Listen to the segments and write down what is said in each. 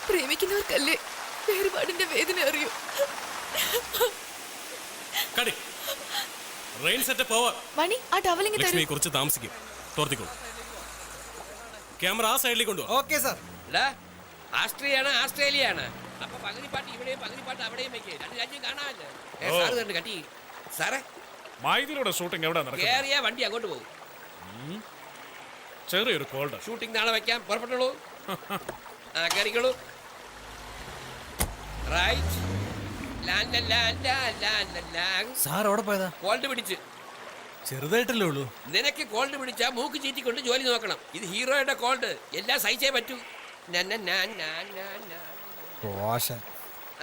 പ്രേമിക്കുന്നവർക്കല്ലേ വേർപാടിന്റെ വേദന അറിയൂ. മണി ആ ടവലിംഗ് തരൂ. കുറച്ച് താമസിക്കും. തോർത്തിക്കോളൂ. ക്യാമറ ആ സൈഡിലേക്ക് കൊണ്ടുപോകാം. Okay sir. ആസ്ട്രേലിയാണ്. അപ്പൊ പകുതി പാട്ട് ഇവിടെയും പകുതി പാട്ട് അവിടെയും വെക്കേ. രണ്ട് രാജ്യം കാണാമല്ലോ. സാറ് കണ്ടു കട്ടി സാറേ. മൈദിലൂടെ ഷൂട്ടിംഗ് എവിടെ നടക്കുന്നത്? കേറിയ വണ്ടി അങ്ങോട്ട് പോകും. ചെറിയൊരു കോൾഡ്. ഷൂട്ടിംഗ് നാളെ വെക്കാം. പുറപ്പെട്ടോളൂ. ആ കയറിക്കോളൂ. റൈറ്റ്. സാർ അവിടെ പോയതാ? കോൾഡ് പിടിച്ച്. ചെറുതായിട്ടല്ലേ ഉള്ളൂ. നിനക്ക് കോൾഡ് പിടിച്ചാ മൂക്ക് ചീറ്റിക്കൊണ്ട് ജോലി നോക്കണം. ഇത് ഹീറോയുടെ കോൾഡ്. എല്ലാം സഹിച്ചേ പറ്റൂ.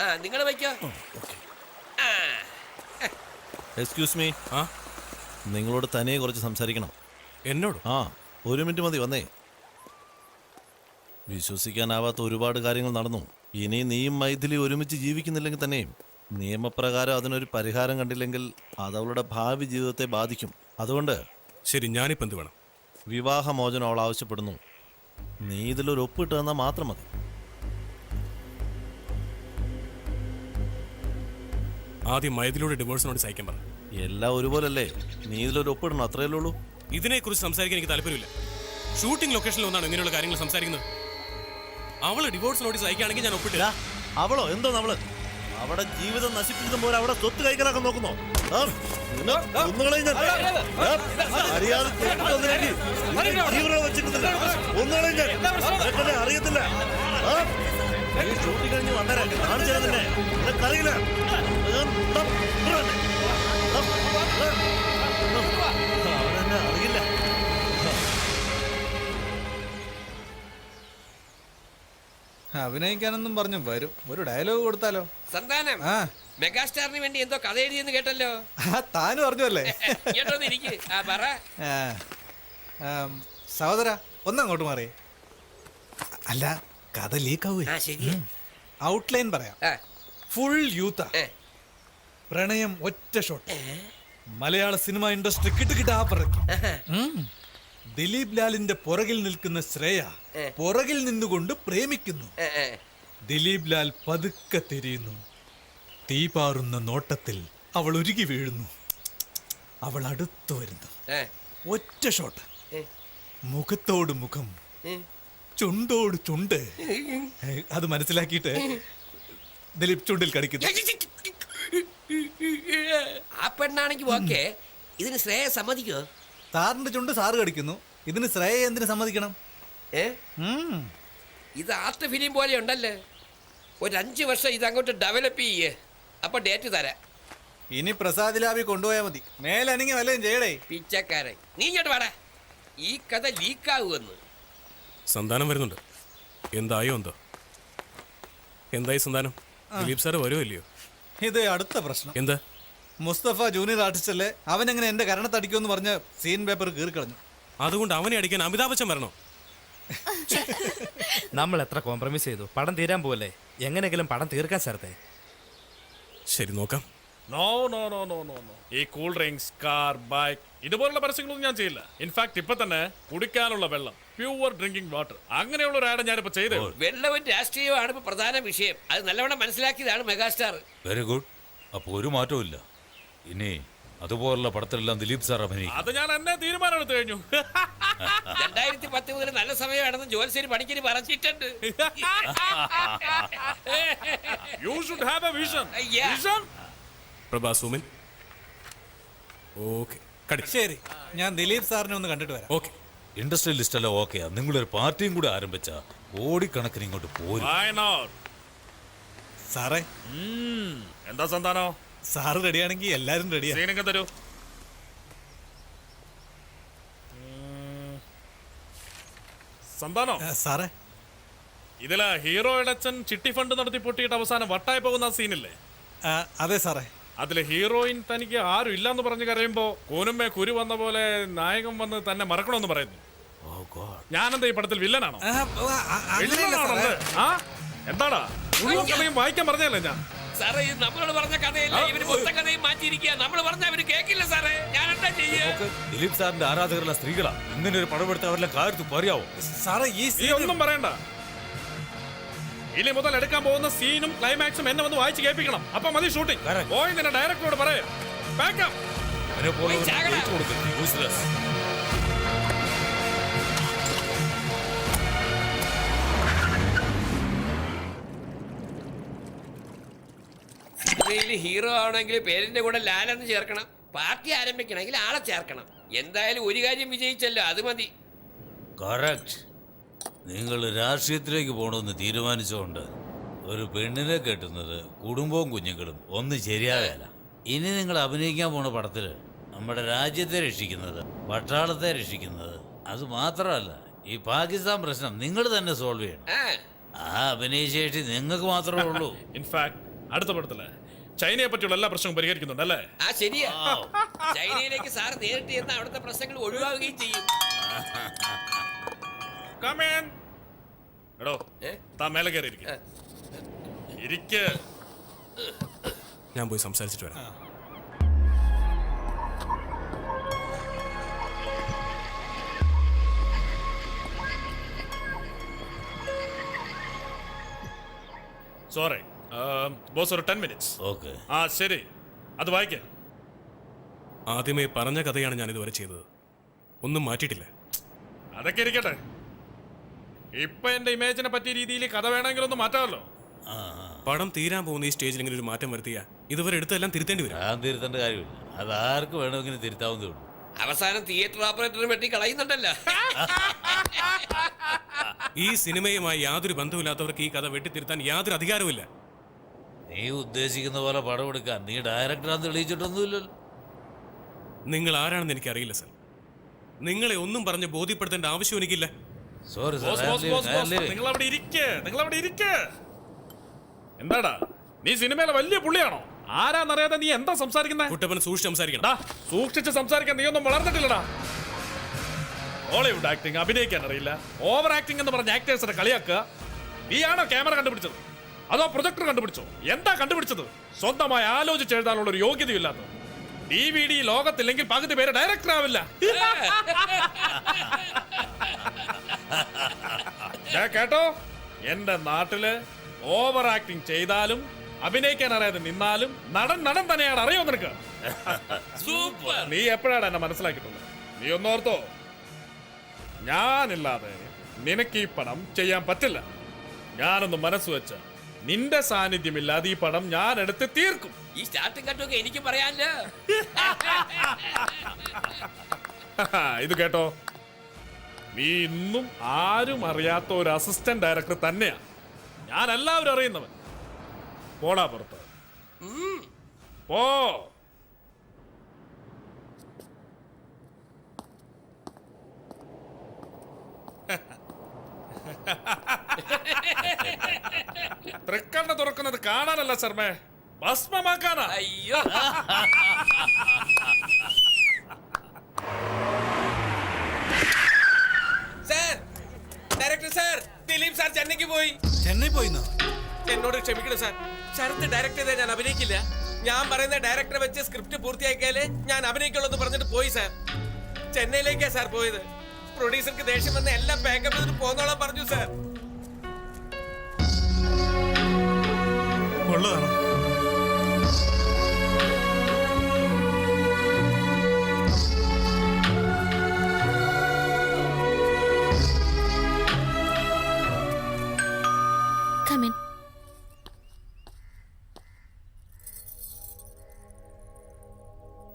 ആ നിങ്ങൾ വയ്ക്കോ. എക്സ്ക്യൂസ് മീ, നിങ്ങളോട് തനിയെ കുറച്ച് സംസാരിക്കണം. എന്നോട്? ആ, ഒരു മിനിറ്റ് മതി, വന്നേ. വിശ്വസിക്കാനാവാത്ത ഒരുപാട് കാര്യങ്ങൾ നടന്നു. ഇനി നീയും മൈഥിലി ഒരുമിച്ച് ജീവിക്കുന്നില്ലെങ്കിൽ തന്നെയും നിയമപ്രകാരം അതിനൊരു പരിഹാരം കണ്ടില്ലെങ്കിൽ അത് അവളുടെ ഭാവി ജീവിതത്തെ ബാധിക്കും. അതുകൊണ്ട് ശരി, ഞാനിപ്പോൾ എന്ത് വേണം? വിവാഹമോചനം അവൾ ആവശ്യപ്പെടുന്നു. നീ ഇതിലൊരു ഒപ്പിട്ട് തന്നാൽ മാത്രം മതി. ആദ്യം മൈഥിലിയുടെ ഡിവോഴ്സ് നോട്ടീസ് അയക്കാൻ പറ. എല്ലാം ഒരുപോലല്ലേ, നീ ഇതിലൊരു ഒപ്പിടണം, അത്രയല്ലേ ഉള്ളൂ. ഇതിനെക്കുറിച്ച് സംസാരിക്കാൻ എനിക്ക് താല്പര്യമില്ല. ഷൂട്ടിംഗ് ലൊക്കേഷനിൽ ഒന്നാണ് ഇങ്ങനെയുള്ള കാര്യങ്ങൾ സംസാരിക്കുന്നത്. അവള് ഡിവോഴ്സ് നോട്ടീസ് അയക്കുകയാണെങ്കിൽ ഞാൻ ഒപ്പിട്ടില്ല. അവളോ എന്തോ അവള് അവിടെ ജീവിതം നശിപ്പിക്കുന്ന പോലെ അവിടെ സ്വത്ത് കൈക്കലാക്കാൻ നോക്കുന്നോ? അറിയത്തില്ല. ഷൂട്ടിംഗ് കഴിഞ്ഞ് വന്നേരാ കാണിച്ചാൽ തന്നെ അറിയില്ല. അവനെന്നെ അറിയില്ല. അഭിനയിക്കാനൊന്നും പറഞ്ഞു വരും. ഒരു ഡയലോഗ് കൊടുത്താലോ? സന്താനം മെഗാസ്റ്റാറിന് വേണ്ടി എന്തോ കഥ എഴുതിയെന്ന് കേട്ടല്ലോ. താനും പറഞ്ഞല്ലേ? സഹോദര ഒന്നങ്ങോട്ട് മാറി. അല്ല, കഥ ലീക്കാവേ. ഔട്ട്ലൈൻ പറയാം. ഫുൾ യൂത്താ. പ്രണയം ഒറ്റ ഷോട്ട്. മലയാള സിനിമ ഇൻഡസ്ട്രി കിട്ടുകിട്ടാ പറക്കും. ദിലീപ് ലാലിന്റെ പുറകിൽ നിൽക്കുന്ന ശ്രേയ പുറകിൽ നിന്നുകൊണ്ട് പ്രേമിക്കുന്നു. ദിലീപ് ലാൽ പതുക്കെ തിരിയുന്നു. തീപാറുന്ന നോട്ടത്തിൽ അവൾ ഉരുകി വീഴുന്നു. അവൾ അടുത്തു വരുന്നു. ഒറ്റ ഷോട്ട്. മുഖത്തോട് മുഖം, ചുണ്ടോട് ചുണ്ട്. അത് മനസ്സിലാക്കിയിട്ട് ദിലീപ് ചുണ്ടിൽ കടിക്കുന്നു. ആ പെണ്ണാണെങ്കിൽ ഓക്കേ. ഇതിന് ശ്രേയ സമ്മതിക്കോ? സാറിന്റെ ചുണ്ട് സാറ് കടിക്കുന്നു, ഇതിന് ശ്രേയ എന്തിനു സമ്മതിക്കണം? ഇത് ആർട്ട് ഫിലിം പോലെ ഉണ്ടല്ലേ. ഒരു 5 വർഷം ഇതങ്ങോട്ട് ഡെവലപ്പ് ചെയ്യേ. അപ്പൊ ഡേറ്റ് തരാം. ഇനി പ്രസാദ് ലാബി കൊണ്ടുപോയാൽ മതി. മേലനങ്ങി വല്ലതും ചെയ്യടേ. പിച്ചക്കാരൻ നീ ഇങ്ങോട്ട് വാടാ. ഈ കഥ ലീക്കാവുമെന്ന്. സന്താനം വരുന്നുണ്ട്. എന്തായോ എന്തോ. എന്തായി സന്താനം? ദിലീപ് സാറ് വരുമോ ഇല്ലയോ? ഇത് അടുത്ത പ്രശ്നം. എന്താ? മുസ്തഫ ജൂനിയർ ആർട്ടിസ്റ്റ് അല്ലേ, അവനെങ്ങനെ എന്റെ കരണത്തടിക്കുമെന്ന് പറഞ്ഞ് സീൻ പേപ്പർ കീറിക്കളഞ്ഞു. അതുകൊണ്ട് അവനെ അടിക്കാൻ അമിതാഭ് ബച്ചൻ വരണോ? നമ്മൾ എത്ര കോംപ്രമൈസ് ചെയ്തു. പടം തീരാൻ പോവല്ലേ, എങ്ങനെയെങ്കിലും പടം തീർക്കാൻ സ്ഥലത്തെ. ശരി, നോക്കാം. No no no no no no. ഈ കൂൾ ഡ്രിങ്ക്സ്, കാർ, ബൈക്ക് ഇതുപോലുള്ള പരസ്യങ്ങളൊന്നും ഞാൻ ചെയ്യില്ല. ഇൻഫാക്ട് ഇപ്പൊ തന്നെ കുടിക്കാനുള്ള വെള്ളം, പ്യൂർ ഡ്രിങ്കിങ് വാട്ടർ, അങ്ങനെയുള്ള ഒരു ആഡ് ഞാനിപ്പോ ചെയ്തേ. വെള്ളവും രാഷ്ട്രീയവും ആണ് ഇപ്പൊ പ്രധാന വിഷയം. അത് നല്ലവണ്ണം മനസ്സിലാക്കിയതാണ് മെഗാസ്റ്റാർ. Very good. അപ്പൊ ഒരു മാറ്റവും ഇല്ല. ഇനി അതുപോലുള്ള പടത്തിലെല്ലാം ദിലീപ് സാർ അഭിനയിക്കും. അത് ഞാൻ എന്നെ തീരുമാനം എടുത്തു കഴിഞ്ഞു. 2010 മുതൽ നല്ല സമയമാണെന്ന് ജോത്സ്യര് പണിക്കര് പറഞ്ഞിട്ടുണ്ട്. You should have a vision. Vision? പ്രഭാസുമൻ. ഓക്കെ, ശരി, ഞാൻ ദിലീപ് സാറിനെ ഒന്ന് കണ്ടിട്ട് വരാം. ഓക്കെ. ഇൻഡസ്ട്രിയൽ ലിസ്റ്റ് എല്ലാം ഓക്കെയാ. നിങ്ങളൊരു പാർട്ടിയും കൂടെ ആരംഭിച്ച കോടിക്കണക്കിന് ഇങ്ങോട്ട് പോരും. സാറേ, എന്താ സന്താനോ? സാറ് റെഡിയാണെങ്കിൽ എല്ലാരും റെഡിയാ. സീനൊക്കെ തരൂ. സന്താനോ സാറേ, ഇതില് ഹീറോയുടെ അച്ഛൻ ചിട്ടി ഫണ്ട് നടത്തി പൊട്ടിയിട്ട് അവസാനം വട്ടായി പോകുന്ന സീനില്ലേ? അതെ സാറേ. അതില് ഹീറോയിൻ തനിക്ക് ആരും ഇല്ലാന്ന് പറഞ്ഞ് കരയുമ്പോ കൂനുമ്മേ കുരു വന്ന പോലെ നായകൻ വന്ന് തന്നെ മറക്കണമെന്ന് പറയുന്നു. ഞാനെന്താ ഈ പടത്തിൽ വില്ലനാണോ? എന്താടാ കഥയും വായിക്കാൻ പറഞ്ഞല്ലേ ഞാൻ? സാറേ, ഇത് നമ്മളോട് പറഞ്ഞ കഥയല്ല. ഇവര് മൊത്തം കഥയും മാറ്റിയിരിക്കുക. നമ്മൾ പറഞ്ഞ അവര് കേക്കില്ല സാറേ. ഞാൻ എന്താ ചെയ്യാ? ദിലീപ് സാറിന്റെ ആരാധകരുള്ള സ്ത്രീകളാ. ഇങ്ങനെ ഒരു പടമെടുത്ത് അവരുടെ കാര്യത്തിൽ പറയാവോ? സാറേ, ഈ ഒന്നും പറയണ്ട. ഇനി മുതൽ എടുക്കാൻ പോകുന്ന സീനും ക്ലൈമാക്സും എന്നെ വന്ന് വായിച്ച് കേൾപ്പിക്കണം. അപ്പൊ മതി ഷൂട്ടിംഗ്. Correct. പോയി നിന്നെ ഡയറക്ടറോട് പറയും. ബാക്കപ്പ്. അവനെ പോലെ പോയി ചാകണം. ജയിച്ചു കൊടുക്കും. Useless. സിനിമയിൽ ഹീറോ ആണെങ്കിൽ പേരിന്റെ കൂടെ ലാലെന്ന് ചേർക്കണം. പാർട്ടി ആരംഭിക്കണമെങ്കിൽ ആളെ ചേർക്കണം. എന്തായാലും ഒരു കാര്യം വിജയിച്ചല്ലോ, അത് മതി. കറക്റ്റ്. നിങ്ങൾ രാഷ്ട്രീയത്തിലേക്ക് പോകണമെന്ന് തീരുമാനിച്ചുകൊണ്ട് ഒരു പെണ്ണിനെ കെട്ടുന്നത് കുടുംബവും കുഞ്ഞുങ്ങളും ഒന്നും ശരിയാകല്ല. ഇനി നിങ്ങൾ അഭിനയിക്കാൻ പോണ പടത്തിൽ നമ്മുടെ രാജ്യത്തെ രക്ഷിക്കുന്നത്, പട്ടാളത്തെ രക്ഷിക്കുന്നത്, അത് മാത്രമല്ല ഈ പാകിസ്ഥാൻ പ്രശ്നം നിങ്ങൾ തന്നെ സോൾവ് ചെയ്യണം. ആ, ആ അഭിനയശേഷി നിങ്ങൾക്ക് മാത്രമേ ഉള്ളൂ. ഇൻഫാക്ട് അടുത്ത പടത്തില് ചൈനയെ പറ്റിയുള്ള എല്ലാ പ്രശ്നവും പരിഹരിക്കുന്നുണ്ട് അല്ലേ? ആ ശരിയാ. ചൈനയിലേക്ക് സാർ നേരിട്ട് ചെന്ന് അവിടുത്തെ പ്രശ്നങ്ങൾ ഒഴിവാകുകയും ചെയ്യും. Come in. എടോ ഏ? താ മേലെ കയറി ഇരിക്ക്. ഞാൻ പോയി സംസാരിച്ചിട്ട് വരാം. സോറി ബോസ്, ഒരു 10 minutes. ഓക്കെ. ആ ശരി, അത് വായിക്കേ. ആദ്യമേ പറഞ്ഞ കഥയാണ് ഞാൻ ഇതുവരെ ചെയ്തത്. ഒന്നും മാറ്റിയിട്ടില്ല. അതൊക്കെ ഇരിക്കട്ടെ. ഇപ്പൊ എന്റെ ഇമേജിനെ പറ്റിയ രീതിയിൽ കഥ വേണമെങ്കിൽ ഒന്ന് മാറ്റാമല്ലോ. പടം തീരാൻ പോകുന്ന ഈ സ്റ്റേജിൽ ഇങ്ങനെ ഒരു മാറ്റം വരുത്തിയ ഇതുവരെ എടുത്തെല്ലാം തിരുത്തേണ്ടി വരും. ഞാൻ തിരുത്തേണ്ട കാര്യമില്ല. അത് ആർക്ക് വേണമെങ്കിലും തിരുത്താവുന്നതേ ഉള്ളൂ. അവസാനം തിയേറ്റർ ഓപ്പറേറ്ററിനെ വെട്ടി കളയുന്നുണ്ടല്ലോ. ഈ സിനിമയുമായി യാതൊരു ബന്ധവുമില്ലാത്തവർക്ക് ഈ കഥ വെട്ടിത്തിരുത്താൻ യാതൊരു അധികാരവുമില്ല. നീ ഉദ്ദേശിക്കുന്ന പോലെ പടം എടുക്കാൻ നീ ഡയറക്ടറാന്ന് തെളിയിച്ചിട്ടൊന്നുമില്ലല്ലോ. നിങ്ങൾ ആരാണെന്ന് എനിക്കറിയില്ല സർ. നിങ്ങളെ ഒന്നും പറഞ്ഞ് ബോധ്യപ്പെടുത്തേണ്ട ആവശ്യം എനിക്കില്ല. Sorry boss, boss, boss, boss, നിങ്ങൾ അവിടെ ഇരിക്ക്, നിങ്ങൾ അവിടെ ഇരിക്ക്. എന്താടാ നീ സിനിമയിലെ വലിയ പുള്ളിയാണോ? ആരാന്നറിയാതെ നീ എന്താ സംസാരിക്കുന്നത്? കുട്ടപ്പൻ സൂക്ഷിച്ച് സംസാരിക്കണം. ഡാ, സൂക്ഷിച്ച് സംസാരിക്കാൻ നീ ഒന്നും വളർന്നിട്ടില്ലടാ. ഹോളിവുഡ് ആക്ടിങ് അഭിനയിക്കാൻ അറിയില്ല, ഓവർ ആക്ടിങ് എന്ന് പറഞ്ഞ ആക്ടേഴ്സിനെ കളിയാക്കുക. നീയാണോ ക്യാമറ കണ്ടുപിടിച്ചത്, അതോ പ്രൊജക്ടർ കണ്ടുപിടിച്ചോ? എന്താ കണ്ടുപിടിച്ചത്? സ്വന്തമായി ആലോചിച്ച് എഴുതാനുള്ള ഒരു യോഗ്യതയില്ലാത്ത DVD ലോകത്തില്ലെങ്കിൽ പകുതി പേര് ഡയറക്ടർ ആവില്ല. കേട്ടോ, എന്റെ നാട്ടില് ഓവർ ആക്ടിങ് ചെയ്താലും അഭിനയിക്കാൻ അറിയാതെ നിന്നാലും നടൻ തന്നെയാണ്. അറിയോ നിനക്ക്? സൂപ്പർ. നീ എപ്പോഴാണ് എന്നെ മനസ്സിലാക്കിയിട്ടുള്ളത്? നീ ഒന്നോർത്തോ, ഞാനില്ലാതെ നിനക്ക് ഈ പടം ചെയ്യാൻ പറ്റില്ല. ഞാനൊന്ന് മനസ്സ് വെച്ച നിന്റെ സാന്നിധ്യമില്ലാതെ ഈ പടം ഞാൻ എടുത്ത് തീർക്കും. ഈ സ്റ്റാർട്ടും കട്ടൊക്കെ എനിക്ക് പറയാനല്ലോ. ഇത് കേട്ടോ, നീ ഇന്നും ആരും അറിയാത്ത ഒരു അസിസ്റ്റന്റ് ഡയറക്ടർ തന്നെയാ. ഞാൻ എല്ലാവരും അറിയുന്നവൻ. പോടാ പുറത്ത് പോ. തൃക്കണ്ണ തുറക്കുന്നത് കാണാനല്ല ശർമ്മേ, ഭസ്മമാക്കാനാ. അയ്യോ, sir, director sir, Dileep sir ചെന്നൈക്ക് പോയി. ചെന്നൈ പോയിന്നോ? എന്നോട് ക്ഷമിക്കണം സാർ. ശരത്ത് ഡയറക്ട് ചെയ്താൽ ഞാൻ അഭിനയിക്കില്ല. ഞാൻ പറയുന്ന ഡയറക്ടറെ വെച്ച് സ്ക്രിപ്റ്റ് പൂർത്തിയാക്കിയാലേ ഞാൻ അഭിനയിക്കുള്ളൂ എന്ന് പറഞ്ഞിട്ട് പോയി സാർ. ചെന്നൈയിലേക്കാ സാർ പോയത്. പ്രൊഡ്യൂസർക്ക് ദേഷ്യം വന്ന് എല്ലാം പാക്കപ്പ് ചെയ്തിട്ട് പോന്നോളാൻ പറഞ്ഞു സാർ. ഉള്ളതാണോ? Come in.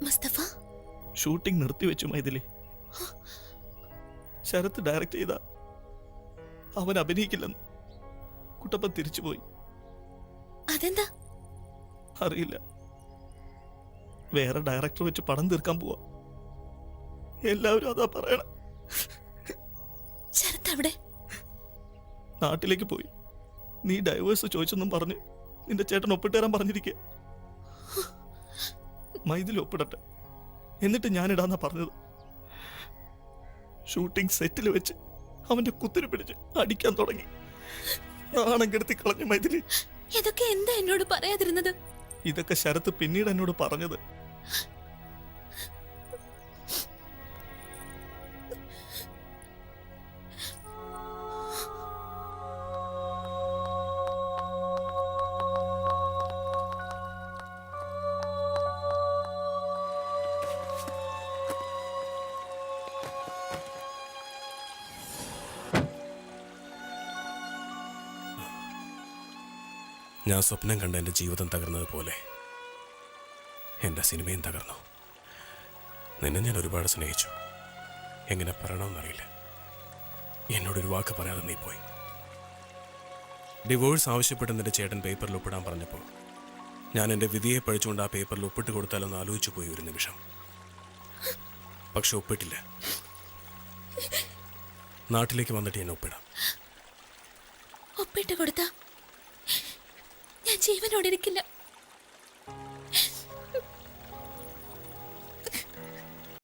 മുസ്തഫ, ഷൂട്ടിംഗ് നിർത്തിവെച്ചു മൈഥിലി. ശരത്ത് ഡയറക്റ്റ് ചെയ്ത അവൻ അഭിനയിക്കില്ലെന്ന് കുട്ടപ്പൻ തിരിച്ചുപോയി. അതെന്താ? അറിയില്ല, വേറെ ഡയറക്ടർ വെച്ച് പടം തീർക്കാൻ പോവാ. എല്ലാവരും അതാ പറയണ. ശരത്ത് അവിടെ? നാട്ടിലേക്ക് പോയി. നീ ഡൈവേഴ്സ് ചോദിച്ചെന്നും പറഞ്ഞ് നിന്റെ ചേട്ടൻ ഒപ്പിട്ട് തരാൻ പറഞ്ഞിരിക്കുക. മൈഥിലി ഒപ്പിടട്ടെ, എന്നിട്ട് ഞാനിടാന്നാ പറഞ്ഞത്. ഷൂട്ടിംഗ് സെറ്റിൽ വെച്ച് അവന്റെ കുത്തിരി പിടിച്ച് അടിക്കാൻ തുടങ്ങി. നാണം കെടുത്തി കളഞ്ഞു മൈഥിലി. ഇതൊക്കെ എന്താ എന്നോട് പറയാതിരുന്നത്? ഇതൊക്കെ ശരത്ത് പിന്നീട് എന്നോട് പറഞ്ഞത്. ഞാൻ സ്വപ്നം കണ്ട എൻ്റെ ജീവിതം തകർന്നതുപോലെ എൻ്റെ സിനിമയും തകർന്നു. നിന്നെ ഞാൻ ഒരുപാട് സ്നേഹിച്ചു. എങ്ങനെ പറയണമെന്നറിയില്ല. എന്നോടൊരു വാക്ക് പറയാതെ നീ പോയി. ഡിവോഴ്സ് ആവശ്യപ്പെട്ട് നിന്റെ ചേട്ടൻ പേപ്പറിൽ ഒപ്പിടാൻ പറഞ്ഞപ്പോൾ ഞാൻ എൻ്റെ വിധിയെ പഴിച്ചുകൊണ്ട് ആ പേപ്പറിൽ ഒപ്പിട്ട് കൊടുത്താലൊന്ന് ആലോചിച്ചു പോയി ഒരു നിമിഷം. പക്ഷെ ഒപ്പിട്ടില്ല. നാട്ടിലേക്ക് വന്നിട്ട് ഞാൻ ഒപ്പിടാം. ഒപ്പിട്ട് കൊടുത്ത ഞാൻ ജീവനോടിരിക്കില്ല.